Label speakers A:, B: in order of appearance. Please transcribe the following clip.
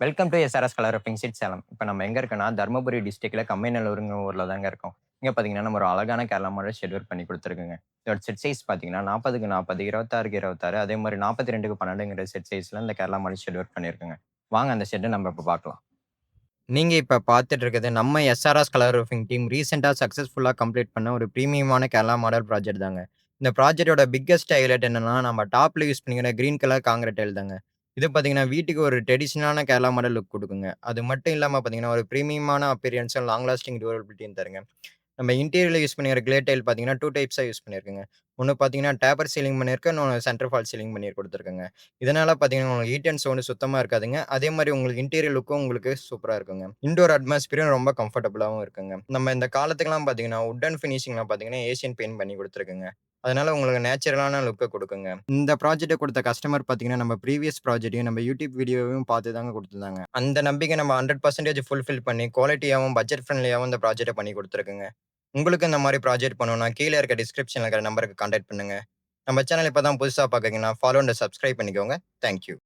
A: Welcome to SRS colour of insight Salem. இப்ப நம்ம எங்க இருக்கோம்னா, தர்மபுரி டிஸ்ட்ரிக்ட்ல கம்மைநல்லூர்ங்கிற ஊர்ல தாங்க இருக்கோம். இங்க பார்த்தீங்கன்னா, நம்ம ஒரு அழகான கேரளா மாடல் ஷெட்யூல் பண்ணி குடுத்துருக்குங்க. இதோட செட் சைஸ் பார்த்தீங்கன்னா, 40க்கு 40, 26க்கு 26 அதே மாரி 42க்கு 12ங்கிற செட் சைஸ்ல இந்த கேரளா மாடல் ஷெட்யூல் பண்ணியிருக்குங்க. வாங்க அந்த ஷெட்ட நம்ம இப்ப பார்க்கலாம். நீங்க இப்ப பார்த்துட்டு இருக்கிறது நம்ம எஸ்ஆர்எஸ் கலர் ரூஃபிங் டீம் ரீசென்ட்டா சக்சஸ்ஃபுல்லா கம்ப்ளீட் பண்ண ஒரு பிரீமியமான கேரளா மாடல் ப்ராஜெக்ட் தாங்க. இந்த ப்ராஜெக்ட்டோட பிக்கஸ்ட் ஹைலைட் என்னன்னா, நம்ம டாப்ல யூஸ் பண்ணிக்கிற கிரீன் கலர் கான்கிரீட் டைல் தாங்க. இது பார்த்தீங்கன்னா, வீட்டுக்கு ஒரு ட்ரெடிஷனலான கேரளா மாடல் லுக் குடுக்குங்க. அது மட்டும் இல்லாம பார்த்தீங்கன்னா, ஒரு பிரீமியமான அப்பியரன்ஸும், லாங் லாஸ்டிங் டியூரபிலிட்டியும் தருங்க. நம்ம இன்டீரியர்ல யூஸ் பண்ணியிருக்கிற கிளே டைல் பார்த்தீங்கன்னா, 2 டைப்ஸா யூஸ் பண்ணியிருக்கேங்க. ஒண்ணு பார்த்தீங்கன்னா, டேப்பர் சீலிங் பண்ணியிருக்கேன். இன்னொன்னு சென்டர் ஃபால் சீலிங் பண்ணி குடுத்துருக்கேங்க. இதனால பார்த்தீங்கன்னா, உங்களுக்கு ஹீட் அண்ட் சவுண்ட் சுத்தமா இருக்காதுங்க. அதே மாரி உங்களுக்கு இன்டீரியர் லுக்கும் உங்களுக்கு சூப்பரா இருக்குங்க. இன்டோர் அட்மாஸ்பியரும் ரொம்ப கம்ஃபர்டபுளாவும் இருக்குங்க. நம்ம இந்த காலத்துக்குலாம் பார்த்தீங்கன்னா, வுட் ஃபினிஷிங்ல பார்த்தீங்கன்னா, ஏசியன் பெயிண்ட் பண்ணி குடுத்துருக்குங்க. அதனால உங்களுக்கு நேச்சுரலான லுக்க குடுக்குங்க. இந்த ப்ராஜெக்ட்ட குடுத்த கஸ்டமர் பார்த்தீங்கன்னா, நம்ம ப்ரீவியஸ் ப்ராஜெக்ட்டையும், நம்ம யூடியூப் வீடியோவையும் பார்த்து தாங்க குடுத்துருந்தாங்க. அந்த நம்பிக்கை நம்ம 100% ஃபுல்ஃபில் பண்ணி, குவாலிட்டியாவும், பட்ஜெட் ஃப்ரெண்ட்லியாவும் இந்த ப்ராஜெக்ட்ட பண்ணி குடுத்துருக்குங்க. உங்களுக்கு இந்த மாரி ப்ராஜெக்ட் பண்ணணும்னா, கீழ இருக்க டிஸ்கிரிப்ஷன்ல இருக்கிற நம்பருக்கு கான்டாக்ட் பண்ணுங்க. நம்ம சேனல் இப்ப தான் புதுசா பார்க்குறீங்கன்னா, ஃபாலோ அண்ட் சப்ஸ்கிரைப் பண்ணிக்கோங்க. Thank you.